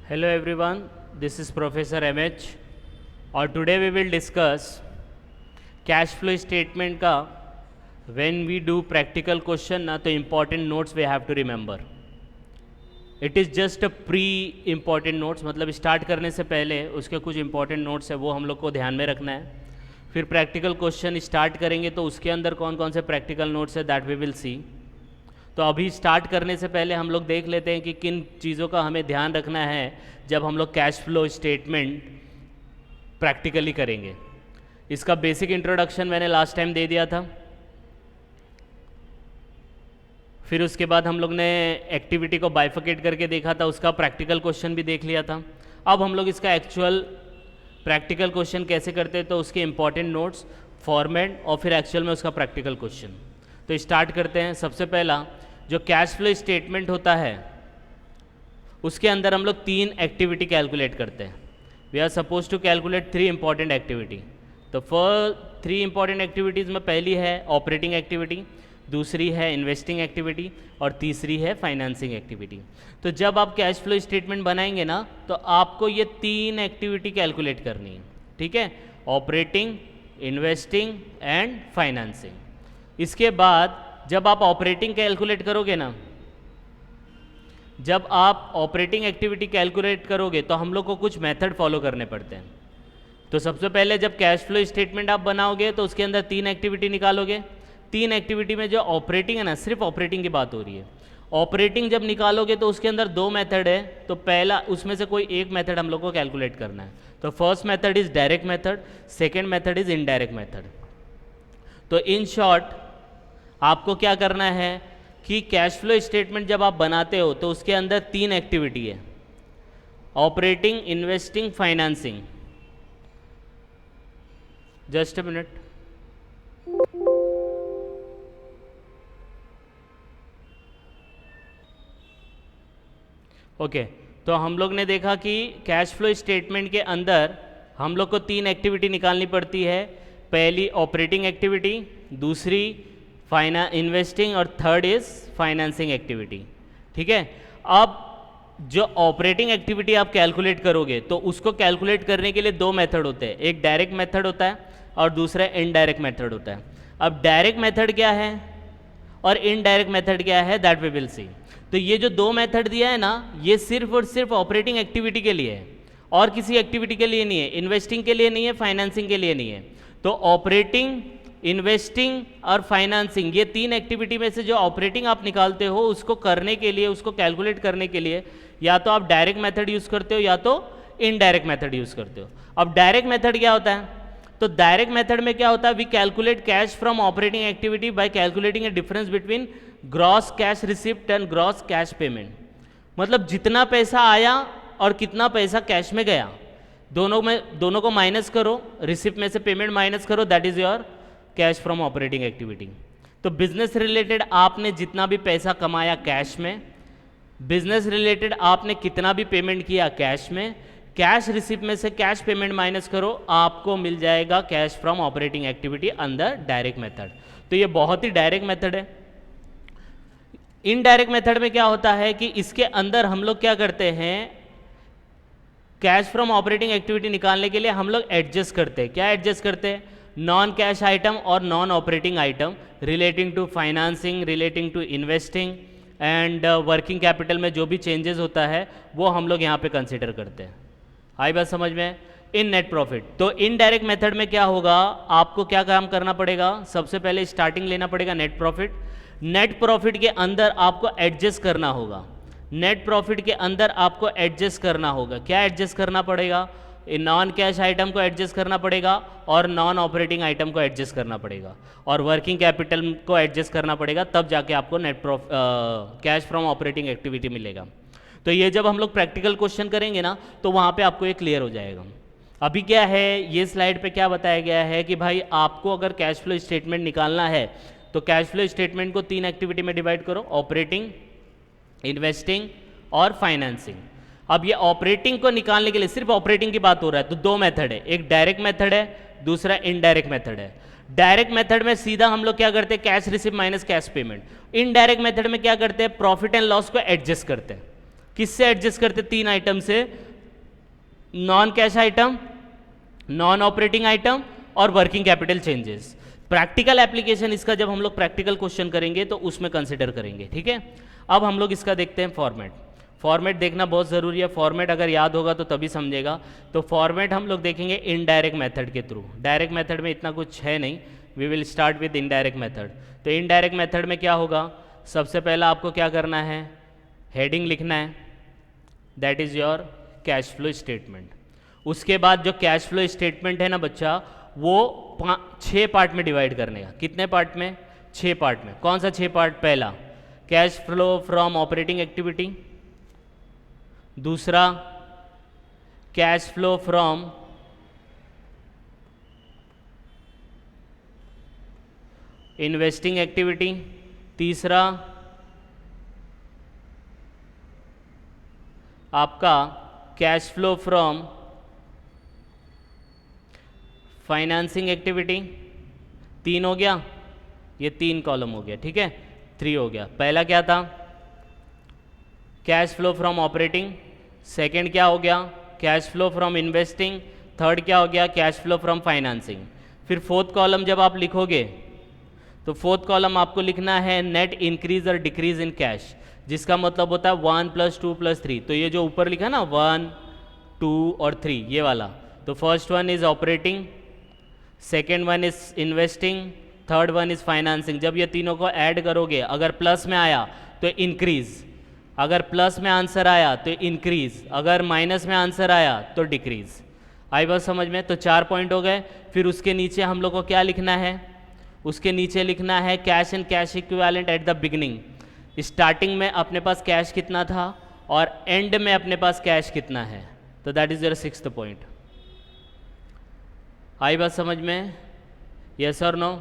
Hello everyone, this is Professor MH और today we will discuss cash flow statement का when we do practical question ना तो important notes we have to remember. It is just a pre-important notes, मतलब start करने से पहले उसके कुछ important notes है वो हम लोग को ध्यान में रखना है. फिर प्रैक्टिकल क्वेश्चन स्टार्ट करेंगे तो उसके अंदर कौन कौन से प्रैक्टिकल नोट्स है दैट वी विल सी. तो अभी स्टार्ट करने से पहले हम लोग देख लेते हैं कि किन चीज़ों का हमें ध्यान रखना है जब हम लोग कैश फ्लो स्टेटमेंट प्रैक्टिकली करेंगे. इसका बेसिक इंट्रोडक्शन मैंने लास्ट टाइम दे दिया था. फिर उसके बाद हम लोग ने एक्टिविटी को बाइफिकेट करके देखा था, उसका प्रैक्टिकल क्वेश्चन भी देख लिया था. अब हम लोग इसका एक्चुअल प्रैक्टिकल क्वेश्चन कैसे करते हैं तो उसके इंपॉर्टेंट नोट्स, फॉर्मेट और फिर एक्चुअल में उसका प्रैक्टिकल क्वेश्चन. तो स्टार्ट करते हैं. सबसे पहला जो कैश फ्लो स्टेटमेंट होता है उसके अंदर हम लोग 3 एक्टिविटी कैलकुलेट करते हैं. We are suppose to calculate 3 important activity. तो फर्स्ट 3 इंपॉर्टेंट एक्टिविटीज़ में पहली है ऑपरेटिंग एक्टिविटी, दूसरी है इन्वेस्टिंग एक्टिविटी और तीसरी है फाइनेंसिंग एक्टिविटी. तो जब आप कैश फ्लो स्टेटमेंट बनाएंगे ना तो आपको ये 3 एक्टिविटी कैलकुलेट करनी है. ठीक है, ऑपरेटिंग, इन्वेस्टिंग एंड फाइनेंसिंग. इसके बाद जब आप ऑपरेटिंग कैलकुलेट करोगे ना, जब आप ऑपरेटिंग एक्टिविटी कैलकुलेट करोगे तो हम लोग को कुछ मेथड फॉलो करने पड़ते हैं. तो सबसे पहले जब कैश फ्लो स्टेटमेंट आप बनाओगे तो उसके अंदर 3 एक्टिविटी निकालोगे. 3 एक्टिविटी में जो ऑपरेटिंग है ना, सिर्फ ऑपरेटिंग की बात हो रही है. ऑपरेटिंग जब निकालोगे तो उसके अंदर 2 मेथड है. तो पहला उसमें से कोई एक मेथड हम लोग को कैलकुलेट करना है. तो first method is direct method, second method is indirect method. तो इन शॉर्ट आपको क्या करना है कि कैश फ्लो स्टेटमेंट जब आप बनाते हो तो उसके अंदर 3 एक्टिविटी है, operating, investing, financing. Just a minute. Okay, तो हम लोग ने देखा कि कैश फ्लो स्टेटमेंट के अंदर हम लोग को 3 एक्टिविटी निकालनी पड़ती है. पहली ऑपरेटिंग एक्टिविटी, दूसरी इन्वेस्टिंग और थर्ड इज फाइनेंसिंग एक्टिविटी. ठीक है, अब जो ऑपरेटिंग एक्टिविटी आप कैलकुलेट करोगे तो उसको कैलकुलेट करने के लिए 2 मेथड होते हैं. एक डायरेक्ट मेथड होता है और दूसरा इनडायरेक्ट मेथड होता है. अब डायरेक्ट मेथड क्या है और इनडायरेक्ट मेथड क्या है दैट वी विल सी. तो ये जो 2 मेथड दिया है ना, ये सिर्फ और सिर्फ ऑपरेटिंग एक्टिविटी के लिए है और किसी एक्टिविटी के लिए नहीं है. इन्वेस्टिंग के लिए नहीं है, फाइनेंसिंग के लिए नहीं है. तो ऑपरेटिंग, इन्वेस्टिंग और फाइनेंसिंग, ये 3 एक्टिविटी में से जो ऑपरेटिंग आप निकालते हो उसको करने के लिए, उसको कैलकुलेट करने के लिए या तो आप डायरेक्ट मेथड यूज़ करते हो या तो इनडायरेक्ट मेथड यूज़ करते हो. अब डायरेक्ट मेथड क्या होता है? तो डायरेक्ट मेथड में क्या होता है, we calculate cash from operating activity by calculating a difference between gross cash receipt and gross cash payment. मतलब जितना पैसा आया और कितना पैसा कैश में गया, दोनों को माइनस करो, रिसिप्ट में से पेमेंट माइनस करो, that is your cash from operating activity. तो बिजनेस रिलेटेड आपने जितना भी पैसा कमाया कैश में, बिजनेस रिलेटेड आपने कितना भी पेमेंट किया कैश में, कैश रिसिप्ट में से कैश पेमेंट माइनस करो, आपको मिल जाएगा कैश फ्रॉम ऑपरेटिंग एक्टिविटी अंदर डायरेक्ट मेथड. तो ये बहुत ही डायरेक्ट मेथड है. इनडायरेक्ट मेथड में क्या होता है कि इसके अंदर हम लोग क्या करते हैं, कैश फ्रॉम ऑपरेटिंग एक्टिविटी निकालने के लिए हम लोग एडजस्ट करते हैं. क्या एडजस्ट करते हैं? नॉन कैश आइटम और non operating item relating to financing, relating to investing and working capital में जो भी चेंजेस होता है वो हम लोग यहाँ पे कंसिडर करते हैं. आई बात समझ में? इन नेट प्रॉफिट. तो इनडायरेक्ट मेथड में क्या होगा, आपको क्या काम करना पड़ेगा, सबसे पहले स्टार्टिंग लेना पड़ेगा नेट प्रॉफिट. नेट प्रॉफिट के अंदर आपको एडजस्ट करना होगा. नेट प्रॉफिट के अंदर आपको एडजस्ट करना होगा. क्या एडजस्ट करना पड़ेगा? नॉन कैश आइटम को एडजस्ट करना पड़ेगा और नॉन ऑपरेटिंग आइटम को एडजस्ट करना पड़ेगा और वर्किंग कैपिटल को एडजस्ट करना पड़ेगा, तब जाके आपको net cash from operating activity मिलेगा. तो ये जब हम लोग प्रैक्टिकल क्वेश्चन करेंगे ना तो वहाँ पे आपको ये क्लियर हो जाएगा. अभी क्या है, ये स्लाइड पे क्या बताया गया है कि भाई आपको अगर कैश फ्लो स्टेटमेंट निकालना है तो कैश फ्लो स्टेटमेंट को 3 एक्टिविटी में डिवाइड करो, ऑपरेटिंग, इन्वेस्टिंग और फाइनेंसिंग. अब ये ऑपरेटिंग को निकालने के लिए सिर्फ ऑपरेटिंग की बात हो रहा है तो 2 मेथड है, एक डायरेक्ट मेथड है, दूसरा इनडायरेक्ट मेथड है. डायरेक्ट मेथड में सीधा हम लोग क्या करते हैं, cash receipt minus cash payment. Indirect method में क्या करते हैं, प्रॉफिट एंड लॉस को एडजस्ट करते हैं. किससे एडजस्ट करते? 3 आइटम से, non cash item, non operating item और working capital changes. Practical application इसका जब हम लोग प्रैक्टिकल क्वेश्चन करेंगे तो उसमें कंसिडर करेंगे, ठीक है। अब हम लोग इसका देखते हैं फॉर्मेट। फॉर्मेट देखना बहुत ज़रूरी है, फॉर्मेट अगर याद होगा तो तभी समझेगा। तो फॉर्मेट हम लोग देखेंगे इनडायरेक्ट मेथड के थ्रू। डायरेक्ट मेथड में इतना कुछ है नहीं, we will start with indirect method. तो इनडायरेक्ट मेथड में क्या होगा, सबसे पहला आपको क्या करना है, हेडिंग लिखना है, that is your cash flow statement. उसके बाद जो कैश फ्लो स्टेटमेंट है ना बच्चा, वो 6 पार्ट में डिवाइड करने का। कितने पार्ट में? 6 पार्ट में। कौन सा 6 पार्ट? पहला cash flow from operating activity, दूसरा cash flow from investing activity, तीसरा आपका cash flow from financing activity. 3 हो गया, ये 3 कॉलम हो गया, ठीक है, 3 हो गया। पहला क्या था? Cash flow from operating. Second क्या हो गया? Cash flow from investing. Third क्या हो गया? Cash flow from financing. फिर फोर्थ कॉलम जब आप लिखोगे तो फोर्थ कॉलम आपको लिखना है नेट इंक्रीज और डिक्रीज इन कैश, जिसका मतलब होता है 1 + 2 + 3। तो ये जो ऊपर लिखा ना 1, 2 और 3, ये वाला, तो first one is operating, second one is investing, third one is financing. जब ये तीनों को ऐड करोगे, अगर प्लस में आया तो इंक्रीज, अगर प्लस में आंसर आया तो इंक्रीज, अगर माइनस में आंसर आया तो डिक्रीज। आई बात समझ में? तो 4 पॉइंट हो गए। फिर उसके नीचे हम लोग को क्या लिखना है? उसके नीचे लिखना है cash and cash equivalent at the beginning. Starting में अपने पास कैश कितना था और एंड में अपने पास कैश कितना है, तो that is your 6th point. आई बात समझ में? यस और नो?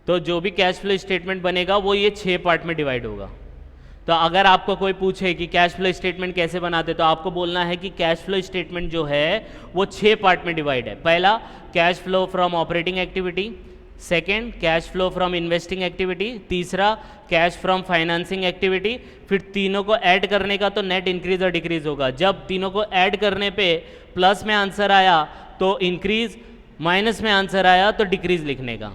तो जो भी कैश फ्लो स्टेटमेंट बनेगा वो ये 6 पार्ट में डिवाइड होगा। तो अगर आपको कोई पूछे कि कैश फ्लो स्टेटमेंट कैसे बनाते, तो आपको बोलना है कि कैश फ्लो स्टेटमेंट जो है वो 6 पार्ट में डिवाइड है। पहला cash flow from operating activity, second cash flow from investing activity, तीसरा कैश फ्रॉम फाइनेंसिंग एक्टिविटी। फिर तीनों को ऐड करने का तो नेट इंक्रीज और डिक्रीज होगा। जब तीनों को ऐड करने पे प्लस में आंसर आया तो इंक्रीज, माइनस में आंसर आया तो डिक्रीज लिखने का।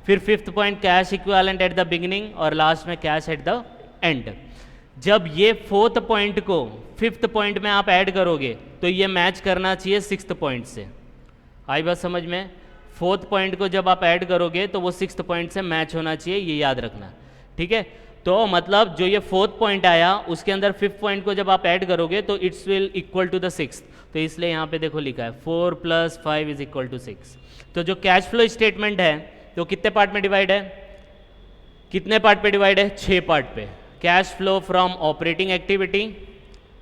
फिर 5th point cash equivalent at the beginning और लास्ट में कैश एट द एंड। जब ये 4th पॉइंट को 5th पॉइंट में आप ऐड करोगे तो ये मैच करना चाहिए 6th पॉइंट से। आई बात समझ में? 4th पॉइंट को जब आप ऐड करोगे तो वो 6th पॉइंट से मैच होना चाहिए, ये याद रखना, ठीक है। तो मतलब जो ये 4th पॉइंट आया उसके अंदर 5th पॉइंट को जब आप ऐड करोगे तो it's will equal to the 6th। तो इसलिए यहाँ पे देखो लिखा है 4 + 5 = 6। तो जो कैश फ्लो स्टेटमेंट है तो कितने पार्ट में डिवाइड है? कितने पार्ट पे डिवाइड है? 6 पार्ट पे। Cash flow from operating activity,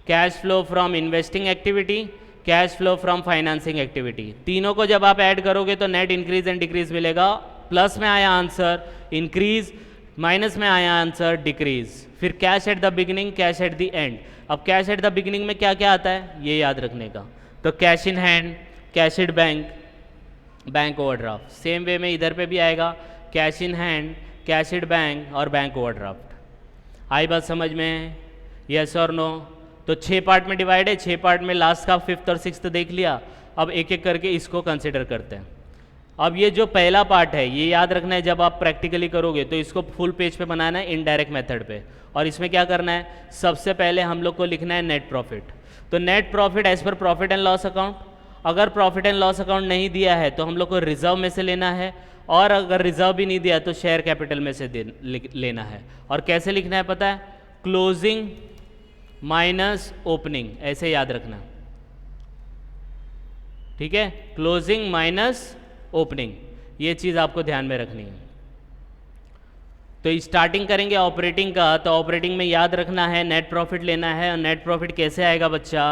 cash flow from investing activity, cash flow from financing activity. तीनों को जब आप ऐड करोगे तो नेट इंक्रीज एंड डिक्रीज मिलेगा। प्लस में आया आंसर इंक्रीज, माइनस में आया आंसर डिक्रीज। फिर cash at the beginning, cash at the end. अब कैश एट द बिगिनिंग में क्या क्या आता है ये याद रखने का। तो cash in hand, cash at bank, bank overdraft. Same way में इधर पे भी आएगा cash in hand, cash at bank और बैंक ओवरड्राफ्ट। आई बात समझ में? यस और नो? तो 6 पार्ट में डिवाइड है, 6 पार्ट में लास्ट का 5th और 6th देख लिया। अब एक एक करके इसको कंसिडर करते हैं। अब ये जो पहला पार्ट है ये याद रखना है, जब आप प्रैक्टिकली करोगे तो इसको फुल पेज पे बनाना है इनडायरेक्ट मेथड पे। और इसमें क्या करना है, सबसे पहले हम लोग को लिखना है नेट प्रॉफिट। तो net profit as per profit and loss account. अगर प्रॉफिट एंड लॉस अकाउंट नहीं दिया है तो हम लोग को रिजर्व में से लेना है, और अगर रिजर्व भी नहीं दिया तो शेयर कैपिटल में से लेना है। और कैसे लिखना है पता है? क्लोजिंग माइनस ओपनिंग, ऐसे याद रखना, ठीक है। क्लोजिंग माइनस ओपनिंग, ये चीज़ आपको ध्यान में रखनी है। तो स्टार्टिंग करेंगे ऑपरेटिंग का, तो ऑपरेटिंग में याद रखना है नेट प्रॉफिट लेना है। और नेट प्रॉफिट कैसे आएगा बच्चा?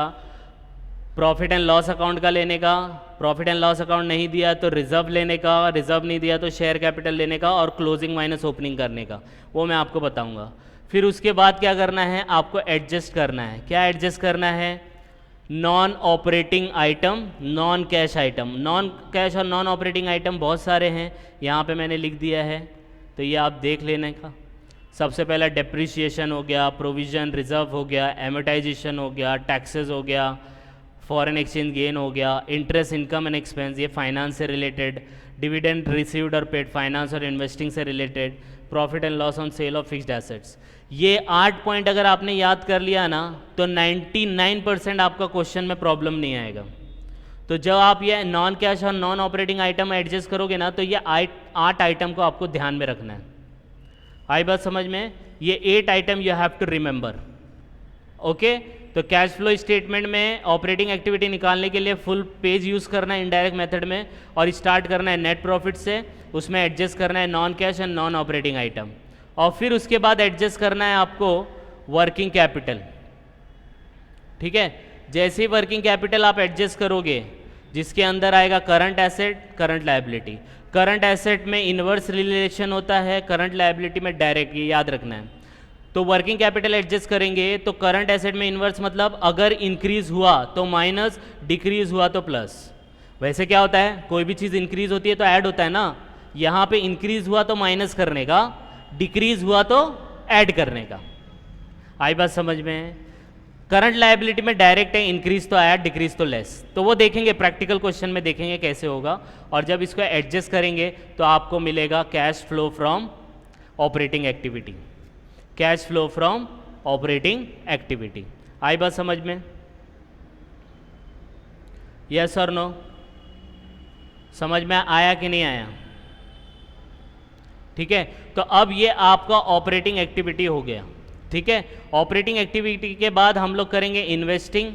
प्रॉफिट एंड लॉस अकाउंट का लेने का, प्रॉफिट एंड लॉस अकाउंट नहीं दिया तो रिजर्व लेने का, रिजर्व नहीं दिया तो शेयर कैपिटल लेने का, और क्लोजिंग माइनस ओपनिंग करने का, वो मैं आपको बताऊंगा। फिर उसके बाद क्या करना है, आपको एडजस्ट करना है। क्या एडजस्ट करना है? Non operating item, non cash item. Non cash और नॉन ऑपरेटिंग आइटम बहुत सारे हैं, यहाँ पे मैंने लिख दिया है, तो ये आप देख लेने का। सबसे पहला डेप्रिसिएशन हो गया, प्रोविज़न रिजर्व हो गया, एमोटाइजेशन हो गया, टैक्सेस हो गया, फॉरेन एक्सचेंज गेन हो गया, इंटरेस्ट इनकम एंड एक्सपेंस ये फाइनेंस से रिलेटेड, डिविडेंड रिसीव्ड और पेड फाइनेंस और इन्वेस्टिंग से related, profit and loss on sale of fixed assets. ये 8 पॉइंट अगर आपने याद कर लिया ना तो 99% आपका क्वेश्चन में प्रॉब्लम नहीं आएगा। तो जब आप ये नॉन कैश और नॉन ऑपरेटिंग आइटम एडजस्ट करोगे ना तो ये 8 आइटम को आपको ध्यान में रखना है। आई बात समझ में? ये 8 item you have to remember. Okay, तो कैश फ्लो स्टेटमेंट में ऑपरेटिंग एक्टिविटी निकालने के लिए फुल पेज यूज़ करना है इनडायरेक्ट मेथड में, और स्टार्ट करना है नेट प्रॉफिट से, उसमें एडजस्ट करना है non cash and non operating item, और फिर उसके बाद एडजस्ट करना है आपको वर्किंग कैपिटल। ठीक है, जैसे ही वर्किंग कैपिटल आप एडजस्ट करोगे जिसके अंदर आएगा current asset, current liability. Current asset में इनवर्स रिलेशन होता है, करंट लायबिलिटी में डायरेक्ट, ये याद रखना है। तो वर्किंग कैपिटल एडजस्ट करेंगे तो करंट एसेट में इनवर्स मतलब अगर इंक्रीज हुआ तो माइनस, डिक्रीज हुआ तो प्लस। वैसे क्या होता है, कोई भी चीज़ इंक्रीज होती है तो ऐड होता है ना, यहाँ पे इंक्रीज हुआ तो माइनस करने का, डिक्रीज हुआ तो ऐड करने का। आई बात समझ में? करंट लायबिलिटी में डायरेक्ट है, इंक्रीज तो ऐड, डिक्रीज तो लेस। तो वो देखेंगे प्रैक्टिकल क्वेश्चन में, देखेंगे कैसे होगा, और जब इसको एडजस्ट करेंगे तो आपको मिलेगा cash flow from operating activity. Cash flow from operating activity. आई बात समझ में? यस और नो? समझ में आया कि नहीं आया? ठीक है, तो अब ये आपका ऑपरेटिंग एक्टिविटी हो गया। ठीक है, ऑपरेटिंग एक्टिविटी के बाद हम लोग करेंगे इन्वेस्टिंग।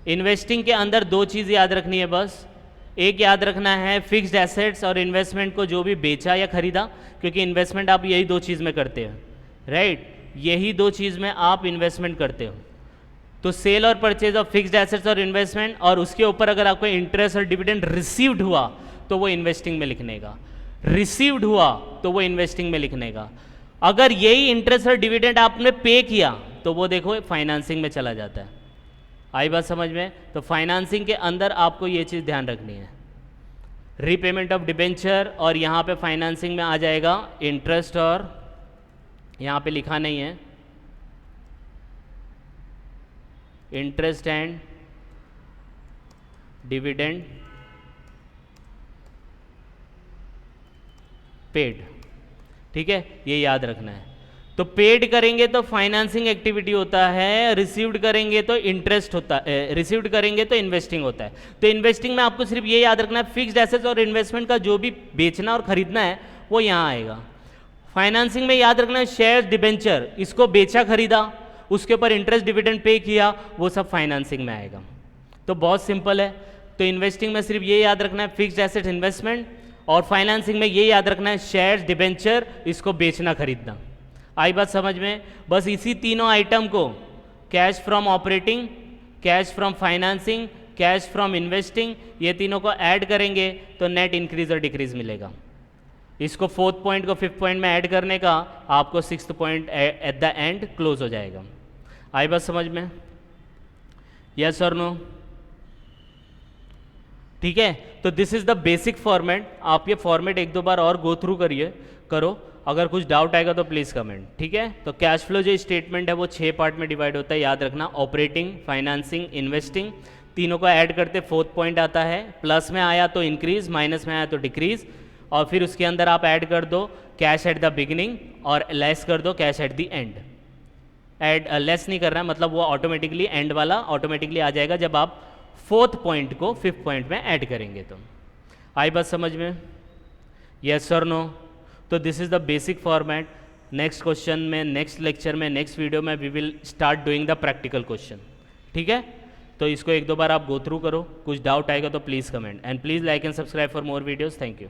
इन्वेस्टिंग के अंदर 2 चीज़ याद रखनी है बस। एक याद रखना है फिक्स्ड एसेट्स और इन्वेस्टमेंट को जो भी बेचा या खरीदा, क्योंकि इन्वेस्टमेंट आप यही 2 चीज़ में करते हो, राइट? यही 2 चीज़ में आप इन्वेस्टमेंट करते हो। तो सेल और परचेज ऑफ फिक्स्ड एसेट्स और इन्वेस्टमेंट, और उसके ऊपर अगर आपको इंटरेस्ट और डिविडेंड रिसीव्ड हुआ तो वो इन्वेस्टिंग में लिखने का, रिसीव्ड हुआ तो वो इन्वेस्टिंग में लिखने का। अगर यही इंटरेस्ट और डिविडेंड आपने पे किया तो वो देखो फाइनेंसिंग में चला जाता है। आई बात समझ में? तो फाइनेंसिंग के अंदर आपको ये चीज़ ध्यान रखनी है, रीपेमेंट ऑफ डिबेंचर, और यहाँ पे फाइनेंसिंग में आ जाएगा इंटरेस्ट, और यहाँ पे लिखा नहीं है इंटरेस्ट एंड डिविडेंड पेड। ठीक है, ये याद रखना है। तो पेड करेंगे तो फाइनेंसिंग एक्टिविटी होता है, रिसीव्ड करेंगे तो इंटरेस्ट होता है, रिसीव्ड करेंगे तो इन्वेस्टिंग होता है। तो इन्वेस्टिंग में आपको सिर्फ ये याद रखना है फिक्स्ड एसेट्स और इन्वेस्टमेंट का जो भी बेचना और खरीदना है वो यहाँ आएगा। फाइनेंसिंग में याद रखना है शेयर डिबेंचर, इसको बेचा खरीदा, उसके ऊपर इंटरेस्ट डिविडेंड पे किया, वो सब फाइनेंसिंग में आएगा। तो बहुत सिंपल है। तो इन्वेस्टिंग में सिर्फ ये याद रखना है फिक्स्ड एसेट इन्वेस्टमेंट, और फाइनेंसिंग में ये याद रखना है शेयर्स डिबेंचर, इसको बेचना खरीदना। आई बात समझ में? बस इसी तीनों आइटम को, cash from operating, cash from financing, cash from investing, ये तीनों को ऐड करेंगे तो नेट इंक्रीज और डिक्रीज मिलेगा। इसको 4th पॉइंट को 5th पॉइंट में ऐड करने का, आपको 6th point at the end close हो जाएगा। आई बात समझ में? यस और नो? ठीक है, तो this is the basic format. आप ये फॉर्मेट 1-2 बार और गो थ्रू करो। अगर कुछ डाउट आएगा तो प्लीज़ कमेंट। ठीक है, तो कैश फ्लो जो स्टेटमेंट है वो 6 पार्ट में डिवाइड होता है, याद रखना। ऑपरेटिंग, फाइनेंसिंग, इन्वेस्टिंग, तीनों को ऐड करते 4th पॉइंट आता है। प्लस में आया तो इंक्रीज, माइनस में आया तो डिक्रीज, और फिर उसके अंदर आप ऐड कर दो कैश एट द बिगिनिंग और लेस कर दो cash at the end. Add less नहीं कर रहा है, मतलब वो ऑटोमेटिकली एंड वाला ऑटोमेटिकली आ जाएगा जब आप 4th पॉइंट को 5th पॉइंट में ऐड करेंगे। तो आई बात समझ में? यस और नो? तो this is the basic format. Next question में, नेक्स्ट लेक्चर में, नेक्स्ट वीडियो में we will start doing the practical question. ठीक है, तो इसको 1-2 बार आप गो थ्रू करो। कुछ डाउट आएगा तो please comment, and please like and subscribe for more videos. Thank you.